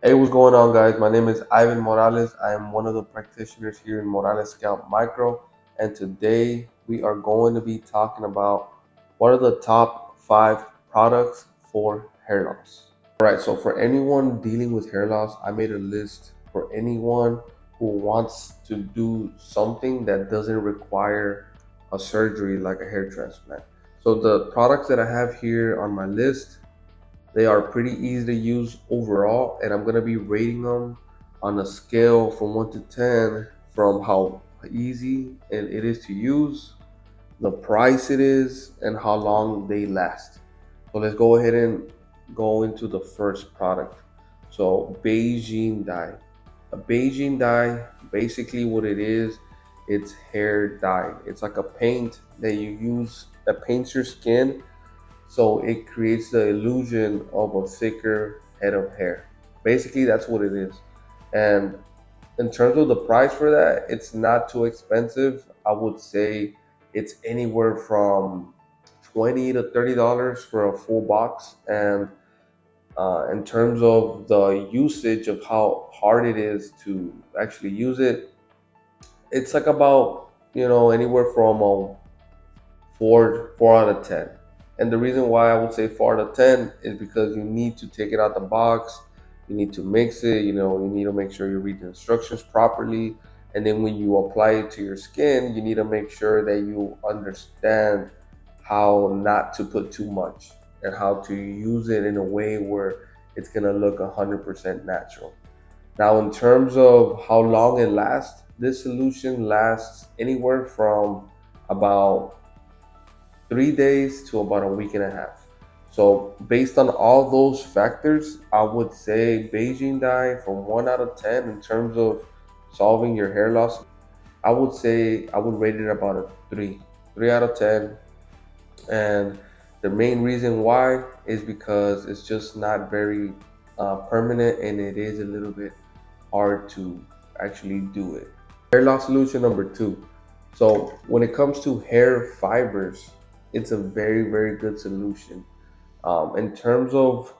Hey, what's going on, guys? My name is Ivan Morales. I am one of the practitioners here in Morales Scalp Micro, and today we are going to be talking about what are the top 5 products for hair loss. All right, so for anyone dealing with hair loss, I made a list for anyone who wants to do something that doesn't require a surgery like a hair transplant. So the products that I have here on my list, they are pretty easy to use overall, and I'm going to be rating them on a scale from 1 to 10 from how easy and it is to use, the price it is, and how long they last. So let's go ahead and go into the first product. So Beijing dye. A Beijing dye, basically what it is, it's hair dye. It's like a paint that you use that paints your skin, so it creates the illusion of a thicker head of hair. Basically, that's what it is. And in terms of the price for that, it's not too expensive. I would say it's anywhere from $20 to $30 for a full box. And in terms of the usage of how hard it is to actually use it, it's like about anywhere from a four out of 10. And the reason why I would say 4 out of 10 is because you need to take it out the box, you need to mix it, you need to make sure you read the instructions properly. And then when you apply it to your skin, you need to make sure that you understand how not to put too much and how to use it in a way where it's going to look 100% natural. Now, in terms of how long it lasts, this solution lasts anywhere from about 3 days to about a week and a half. So based on all those factors, I would say Beijing dye from 1 out of 10 in terms of solving your hair loss. I would say I would rate it about a 3 out of 10. And the main reason why is because it's just not very permanent, and it is a little bit hard to actually do it. Hair loss solution number 2. So when it comes to hair fibers, it's a very, very good solution. In terms of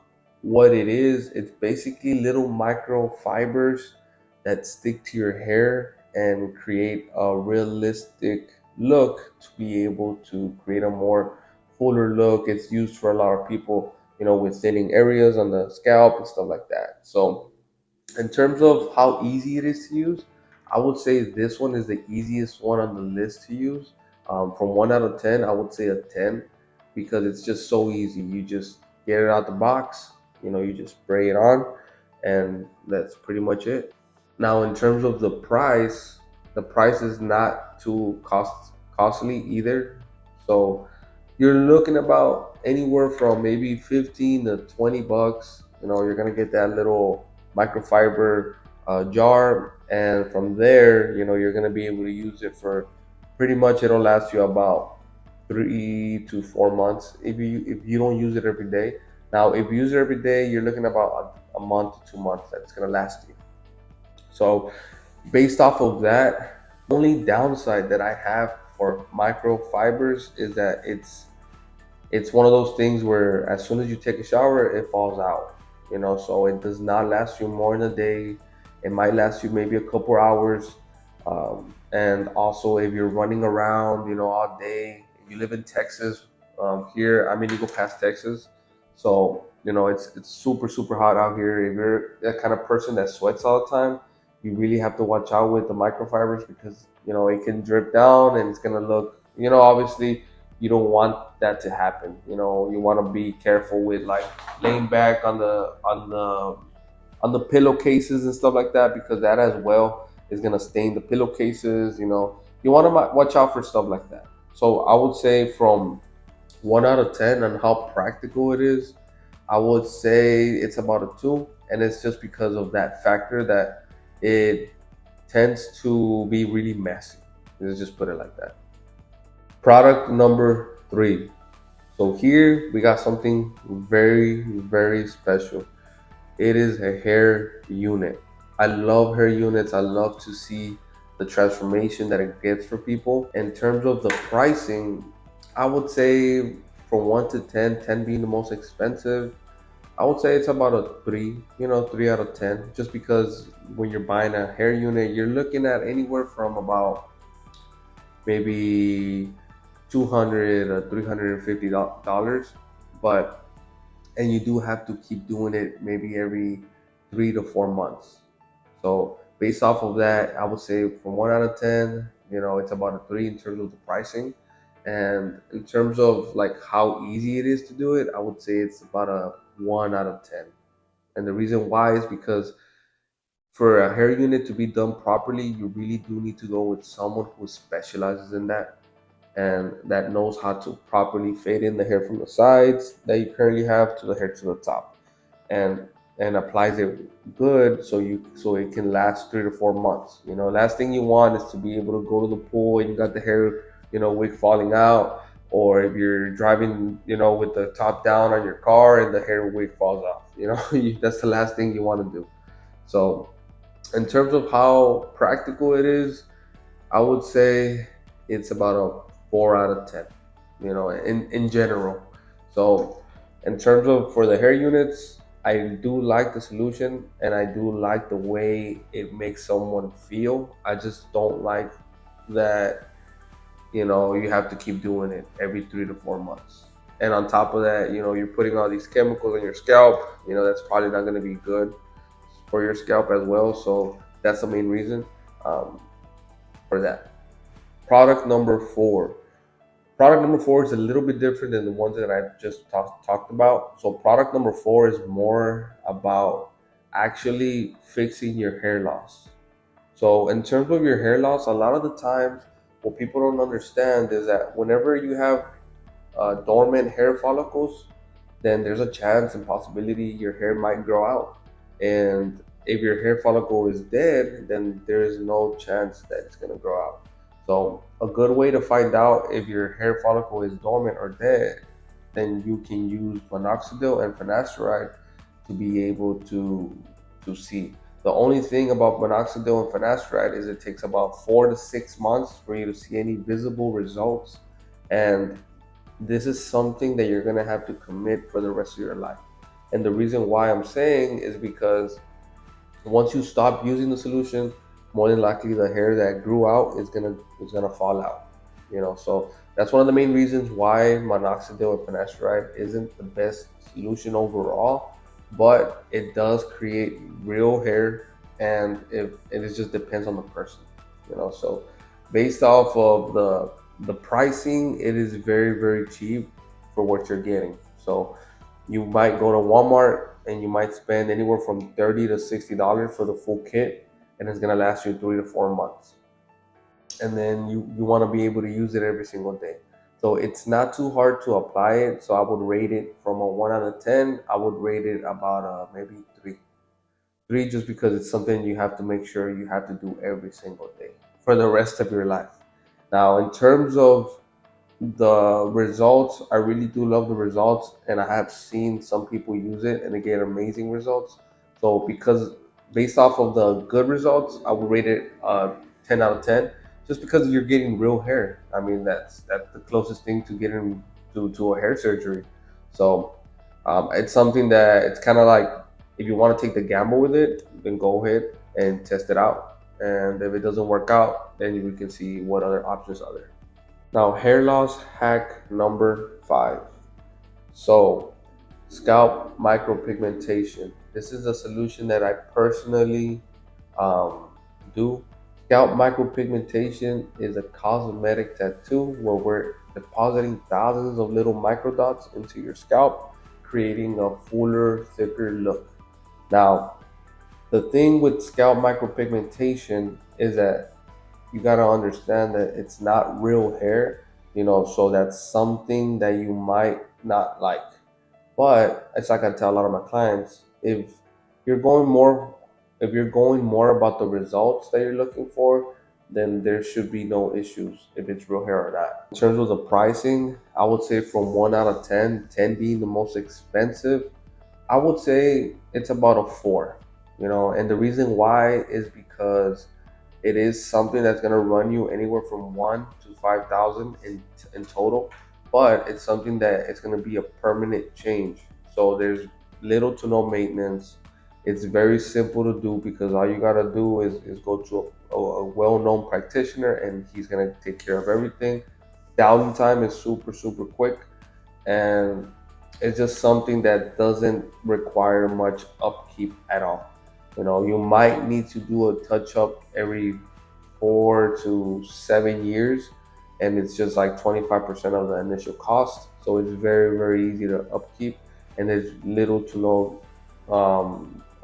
what it is, it's basically little microfibers that stick to your hair and create a realistic look to be able to create a more fuller look. It's used for a lot of people, with thinning areas on the scalp and stuff like that. So in terms of how easy it is to use, I would say this one is the easiest one on the list to use. From 1 out of 10, I would say a 10 because it's just so easy. You just get it out the box, you just spray it on, and that's pretty much it. Now, in terms of the price is not too costly either. So you're looking about anywhere from maybe 15 to 20 bucks. You're gonna get that little microfiber jar, and from there, you're gonna be able to use it for pretty much. It'll last you about 3 to 4 months if you don't use it every day. Now, if you use it every day, you're looking about a month to 2 months that it's gonna last you. So based off of that, only downside that I have for microfibers is that it's one of those things where as soon as you take a shower, it falls out. So it does not last you more than a day. It might last you maybe a couple hours. And also, if you're running around, all day, if you live in Texas, here I'm in Eagle Pass, Texas. So it's super super hot out here. If you're that kind of person that sweats all the time, you really have to watch out with the microfibers because it can drip down and it's gonna look, obviously you don't want that to happen. You want to be careful with like laying back on the pillowcases and stuff like that, because that as well is gonna stain the pillowcases. You want to watch out for stuff like that. So I would say from 1 out of 10 on how practical it is, I would say it's about a 2, and it's just because of that factor that it tends to be really messy. Let's just put it like that. Product number 3. So here we got something very, very special. It is a hair unit. I love hair units. I love to see the transformation that it gets for people. In terms of the pricing, I would say from 1 to 10, 10 being the most expensive. I would say it's about a three, 3 out of 10, just because when you're buying a hair unit, you're looking at anywhere from about maybe 200 or $350, but and you do have to keep doing it maybe every 3 to 4 months. So based off of that, I would say from 1 out of 10, it's about a three in terms of the pricing. And in terms of like how easy it is to do it, I would say it's about a 1 out of 10. And the reason why is because for a hair unit to be done properly, you really do need to go with someone who specializes in that and that knows how to properly fade in the hair from the sides that you currently have to the hair to the top, and applies it good so it can last 3 to 4 months. Last thing you want is to be able to go to the pool and you got the hair, wig falling out, or if you're driving, with the top down on your car and the hair wig falls off. That's the last thing you want to do. So in terms of how practical it is, I would say it's about a 4 out of 10, in general. So, in terms of for the hair units, I do like the solution and I do like the way it makes someone feel. I just don't like that, you have to keep doing it every 3 to 4 months. And on top of that, you're putting all these chemicals in your scalp, that's probably not going to be good for your scalp as well. So, that's the main reason for that. Product number four. Product number four is a little bit different than the ones that I've just talked about. So, product number four is more about actually fixing your hair loss. So, in terms of your hair loss, a lot of the times, what people don't understand is that whenever you have dormant hair follicles, then there's a chance and possibility your hair might grow out. And if your hair follicle is dead, then there is no chance that it's going to grow out. So, a good way to find out if your hair follicle is dormant or dead, then you can use minoxidil and finasteride to be able to see. The only thing about minoxidil and finasteride is it takes about 4 to 6 months for you to see any visible results, and this is something that you're going to have to commit for the rest of your life. And the reason why I'm saying is because once you stop using the solution, more than likely the hair that grew out is gonna fall out. So that's one of the main reasons why minoxidil and finasteride isn't the best solution overall, but it does create real hair, and it just depends on the person. So based off of the pricing, it is very very cheap for what you're getting. So you might go to Walmart and you might spend anywhere from $30 to $60 for the full kit, and it's gonna last you 3 to 4 months. And then you want to be able to use it every single day. So it's not too hard to apply it. So I would rate it from a 1 out of 10. I would rate it about maybe three, just because it's something you have to make sure you have to do every single day for the rest of your life. Now, in terms of the results, I really do love the results, and I have seen some people use it and they get amazing results. So because based off of the good results, I would rate it 10 out of 10, just because you're getting real hair. I mean, that's the closest thing to getting to a hair surgery. So it's something that it's kind of like, if you want to take the gamble with it, then go ahead and test it out. And if it doesn't work out, then we can see what other options are there. Now, hair loss hack number five. So, scalp micropigmentation. This is a solution that I personally um, do. Scalp micropigmentation is a cosmetic tattoo where we're depositing thousands of little microdots into your scalp, creating a fuller, thicker look. Now, the thing with scalp micropigmentation is that you got to understand that it's not real hair, so that's something that you might not like. But it's like I tell a lot of my clients, you're going more if you're going more about the results that you're looking for, then there should be no issues if it's real hair or not. In terms of the pricing, I would say from 1 out of 10, 10 being the most expensive, I would say it's about a four. And the reason why is because it is something that's going to run you anywhere from 1 to 5,000 in total, but it's something that it's going to be a permanent change. So little to no maintenance. It's very simple to do because all you gotta do is go to a well-known practitioner and he's gonna take care of everything. Downtime is super quick, and it's just something that doesn't require much upkeep at all. You know, you might need to do a touch up every 4 to 7 years, and it's just like 25% of the initial cost. So it's very easy to upkeep, and there's little to no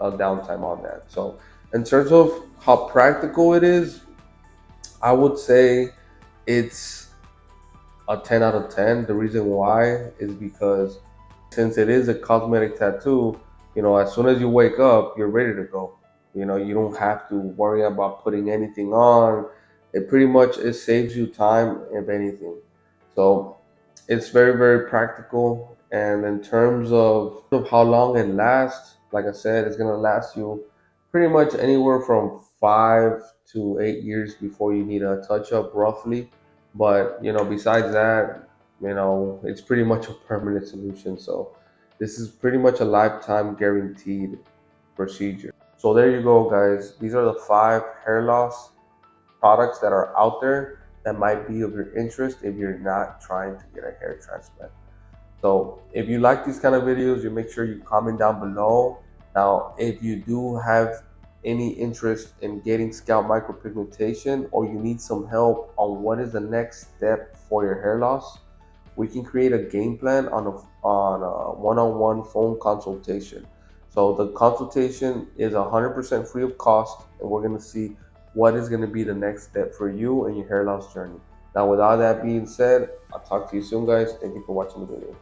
downtime on that. So in terms of how practical it is, I would say it's a 10 out of 10. The reason why is because since it is a cosmetic tattoo, you know, as soon as you wake up, you're ready to go. You know, you don't have to worry about putting anything on. It pretty much it saves you time, if anything. So it's very practical. And in terms of how long it lasts, like I said, it's gonna last you pretty much anywhere from 5 to 8 years before you need a touch up, roughly. But you know, besides that, you know, it's pretty much a permanent solution. So this is pretty much a lifetime guaranteed procedure. So there you go, guys. These are the 5 hair loss products that are out there that might be of your interest if you're not trying to get a hair transplant. So if you like these kind of videos, you make sure you comment down below. Now, if you do have any interest in getting scalp micropigmentation, or you need some help on what is the next step for your hair loss, we can create a game plan on a one-on-one phone consultation. So the consultation is 100% free of cost, and we're going to see what is going to be the next step for you and your hair loss journey. Now, with all that being said, I'll talk to you soon, guys. Thank you for watching the video.